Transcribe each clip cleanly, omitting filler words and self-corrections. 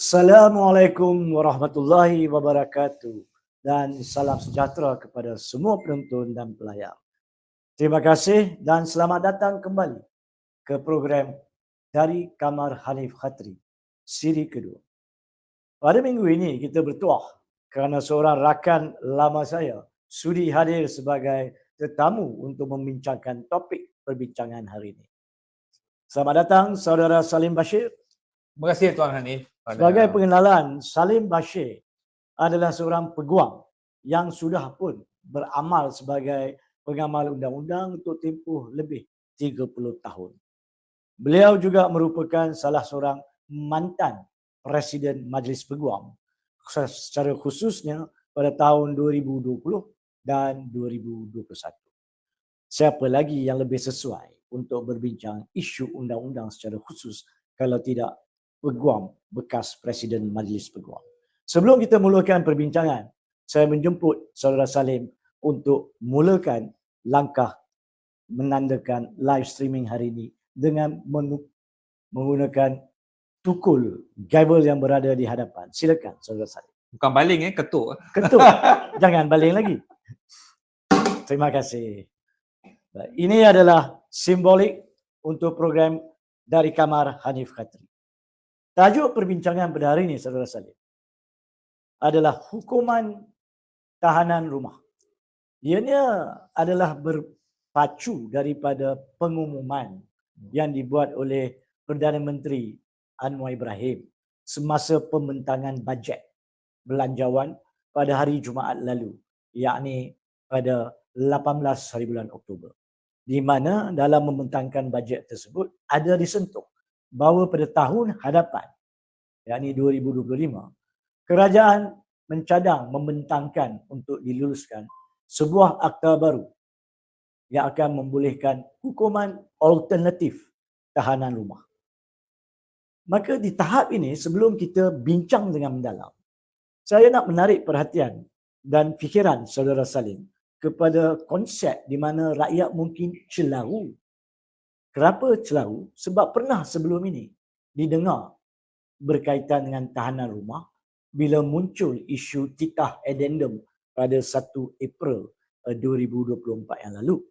Assalamualaikum warahmatullahi wabarakatuh dan salam sejahtera kepada semua penonton dan pelayar. Terima kasih dan selamat datang kembali ke program Dari Kamar Hanif Khatri, siri kedua. Pada minggu ini kita bertuah kerana seorang rakan lama saya sudi hadir sebagai tetamu untuk membincangkan topik perbincangan hari ini. Selamat datang saudara Salim Bashir. Terima kasih Tuan Hanif. Sebagai pengenalan, Salim Bashir adalah seorang peguam yang sudah pun beramal sebagai pengamal undang-undang untuk tempoh lebih 30 tahun. Beliau juga merupakan salah seorang mantan Presiden Majlis Peguam, secara khususnya pada tahun 2020 dan 2021. Siapa lagi yang lebih sesuai untuk berbincang isu undang-undang secara khusus kalau tidak peguam bekas Presiden Majlis Peguam. Sebelum kita mulakan perbincangan, saya menjemput saudara Salim untuk mulakan langkah menandakan live streaming hari ini dengan menggunakan tukul gavel yang berada di hadapan. Silakan saudara Salim. Bukan baling ketuk. Ketuk. Jangan baling lagi. Terima kasih. Ini adalah simbolik untuk program Dari Kamar Hanif Khatri. Tajuk perbincangan pada hari ini, saudara Salim, adalah hukuman tahanan rumah. Ianya adalah berpacu daripada pengumuman yang dibuat oleh Perdana Menteri Anwar Ibrahim semasa pembentangan bajet belanjawan pada hari Jumaat lalu, yakni pada 18 hari bulan Oktober, di mana dalam membentangkan bajet tersebut ada disentuh bahawa pada tahun hadapan, yakni 2025, kerajaan mencadang membentangkan untuk diluluskan sebuah akta baru yang akan membolehkan hukuman alternatif tahanan rumah. Maka di tahap ini, sebelum kita bincang dengan mendalam, saya nak menarik perhatian dan fikiran saudara Salim kepada konsep di mana rakyat mungkin celaru. Kenapa celaru? Sebab pernah sebelum ini didengar berkaitan dengan tahanan rumah bila muncul isu titah addendum pada 1 April 2024 yang lalu.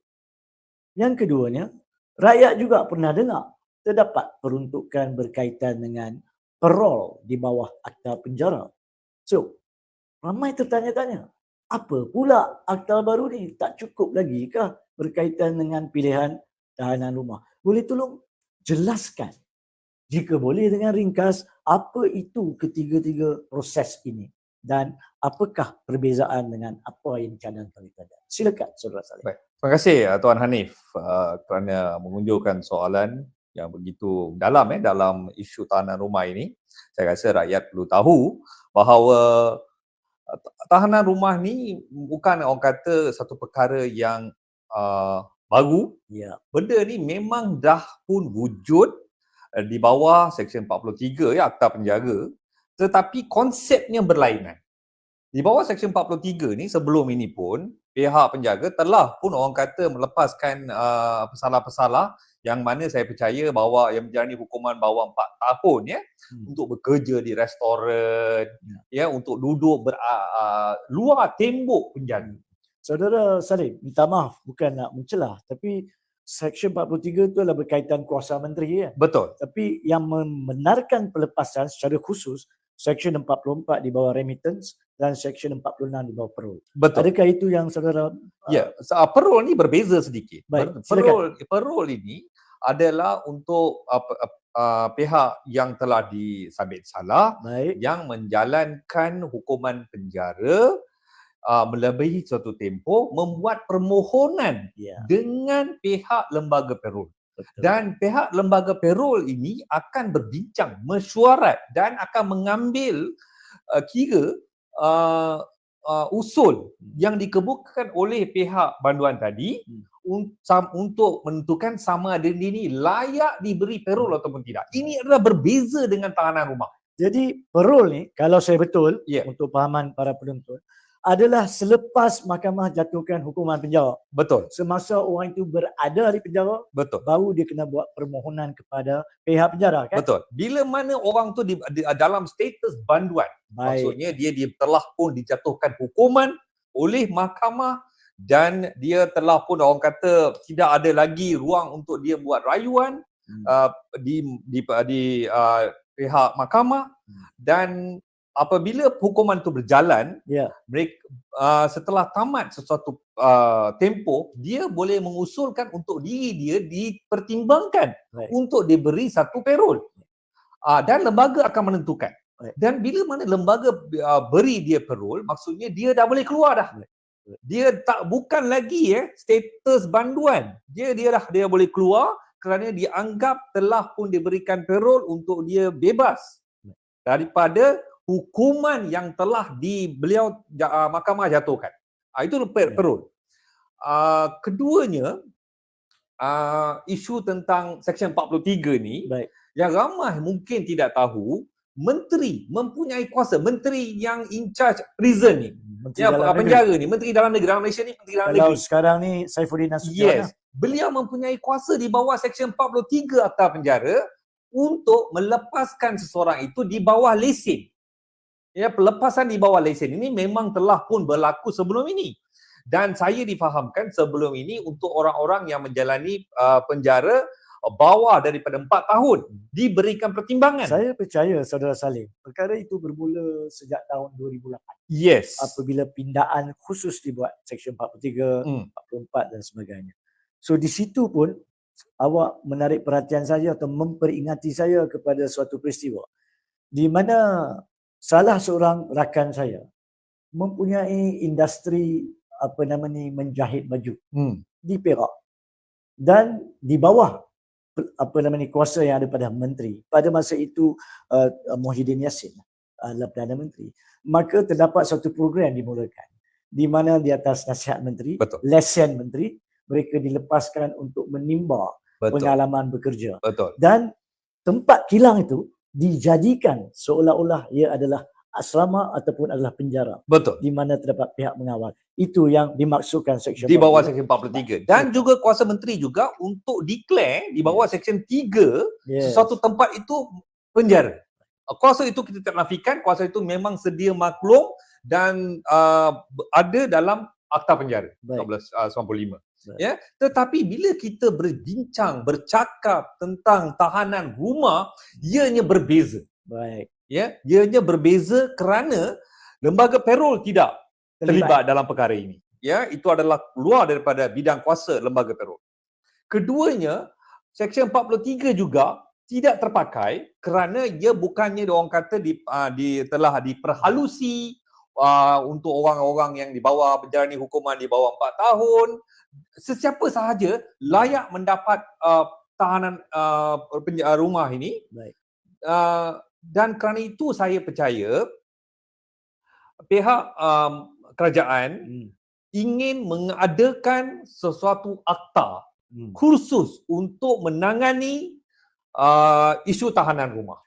Yang keduanya, rakyat juga pernah dengar terdapat peruntukan berkaitan dengan parol di bawah akta penjara. So, ramai tertanya-tanya, apa pula akta baru ni? Tak cukup lagi kah berkaitan dengan pilihan tahanan rumah? Boleh tolong jelaskan, jika boleh dengan ringkas, apa itu ketiga-tiga proses ini dan apakah perbezaan dengan apa yang dicadangkan tadi? Silakan saudara Salim. Baik. Terima kasih Tuan Hanif kerana mengunjurkan soalan yang begitu dalam dalam isu tahanan rumah ini. Saya rasa rakyat perlu tahu bahawa tahanan rumah ni bukan orang kata satu perkara yang baru. Ya. Benda ni memang dah pun wujud di bawah Seksyen 43 Akta Penjara, tetapi konsepnya berlainan. Di bawah Seksyen 43 ni sebelum ini pun pihak penjaga telah pun orang kata melepaskan pesalah-pesalah yang mana saya percaya bahawa yang menjalani hukuman bawah 4 tahun untuk bekerja di restoran, untuk duduk luar tembok penjara. Saudara Salim, minta maaf bukan nak mencelah, tapi Seksyen 43 itu adalah berkaitan kuasa menteri Betul. Tapi yang membenarkan pelepasan secara khusus Seksyen 44 di bawah remittance dan Seksyen 46 di bawah parol. Betul. Adakah itu yang saudara? Parol ni berbeza sedikit. Baik, Parol ini adalah untuk pihak yang telah disabit salah, baik, yang menjalankan hukuman penjara melebihi suatu tempoh, membuat permohonan dengan pihak lembaga parol. Betul. Dan pihak lembaga parol ini akan berbincang, mesyuarat dan akan mengambil usul yang dikemukakan oleh pihak banduan tadi untuk menentukan sama ada ini layak diberi parol ataupun tidak. Ini adalah berbeza dengan tahanan rumah. Jadi parol ni, kalau saya betul Ya. untuk pahaman para penonton, adalah selepas mahkamah jatuhkan hukuman penjara. Betul. Semasa orang itu berada di penjara, Betul. baru dia kena buat permohonan kepada pihak penjara, kan? Betul. Bila mana orang tu dalam status banduan, Baik. maksudnya dia telah pun dijatuhkan hukuman oleh mahkamah dan dia telah pun orang kata tidak ada lagi ruang untuk dia buat rayuan di pihak mahkamah, dan apabila hukuman itu berjalan, Ya. mereka setelah tamat sesuatu tempoh, dia boleh mengusulkan untuk diri dia dipertimbangkan Baik. untuk diberi satu parol. Dan lembaga akan menentukan. Baik. Dan bila mana lembaga beri dia parol, maksudnya dia dah boleh keluar dah. Baik. Dia bukan lagi status banduan. Dia boleh keluar kerana dianggap telah pun diberikan parol untuk dia bebas daripada hukuman yang telah beliau mahkamah jatuhkan. Itu parol. Keduanya, isu tentang Seksyen 43 ni, Baik. yang ramai mungkin tidak tahu, menteri mempunyai kuasa, menteri yang in charge prison ni, Menteri Dalam Negeri. penjara ni, menteri dalam negeri, dalam Malaysia ni menteri dalam Kalau negeri. sekarang ni Saifuddin Nasution. Yes, beliau mempunyai kuasa di bawah Seksyen 43 Akta Penjara untuk melepaskan seseorang itu di bawah lesen. Ya, pelepasan di bawah lesen ini memang telah pun berlaku sebelum ini. Dan saya difahamkan sebelum ini untuk orang-orang yang menjalani penjara bawah daripada 4 tahun diberikan pertimbangan. Saya percaya Saudara Salim, perkara itu bermula sejak tahun 2008. Yes. Apabila pindaan khusus dibuat Seksyen 43, 44 dan sebagainya. So di situ pun awak menarik perhatian saya atau memperingati saya kepada suatu peristiwa di mana salah seorang rakan saya mempunyai industri menjahit baju di Perak, dan di bawah kuasa yang ada pada menteri pada masa itu, Muhyiddin Yassin adalah Perdana Menteri. Maka terdapat satu program dimulakan di mana di atas nasihat menteri, Betul. lesen menteri, mereka dilepaskan untuk menimba pengalaman bekerja. Betul. Dan tempat kilang itu dijadikan seolah-olah ia adalah asrama ataupun adalah penjara. Betul. Di mana terdapat pihak mengawal. Itu yang dimaksudkan Seksyen di bawah 43. Seksyen 43. Dan juga kuasa menteri juga untuk declare di bawah Seksyen 3 sesuatu tempat itu penjara. Kuasa itu kita tak nafikan, kuasa itu memang sedia maklum dan ada dalam Akta Penjara 1995. Ya, tetapi bila kita bercakap tentang tahanan rumah, ianya berbeza. Baik. Ya, ianya berbeza kerana lembaga parol tidak terlibat dalam perkara ini. Ya, itu adalah luar daripada bidang kuasa lembaga parol. Keduanya, Seksyen 43 juga tidak terpakai kerana ia bukannya orang kata telah diperhalusi untuk orang-orang yang di bawah menjalani hukuman di bawah 4 tahun. Sesiapa sahaja layak mendapat tahanan rumah ini. Baik. Dan kerana itu saya percaya pihak kerajaan ingin mengadakan sesuatu akta khusus untuk menangani isu tahanan rumah.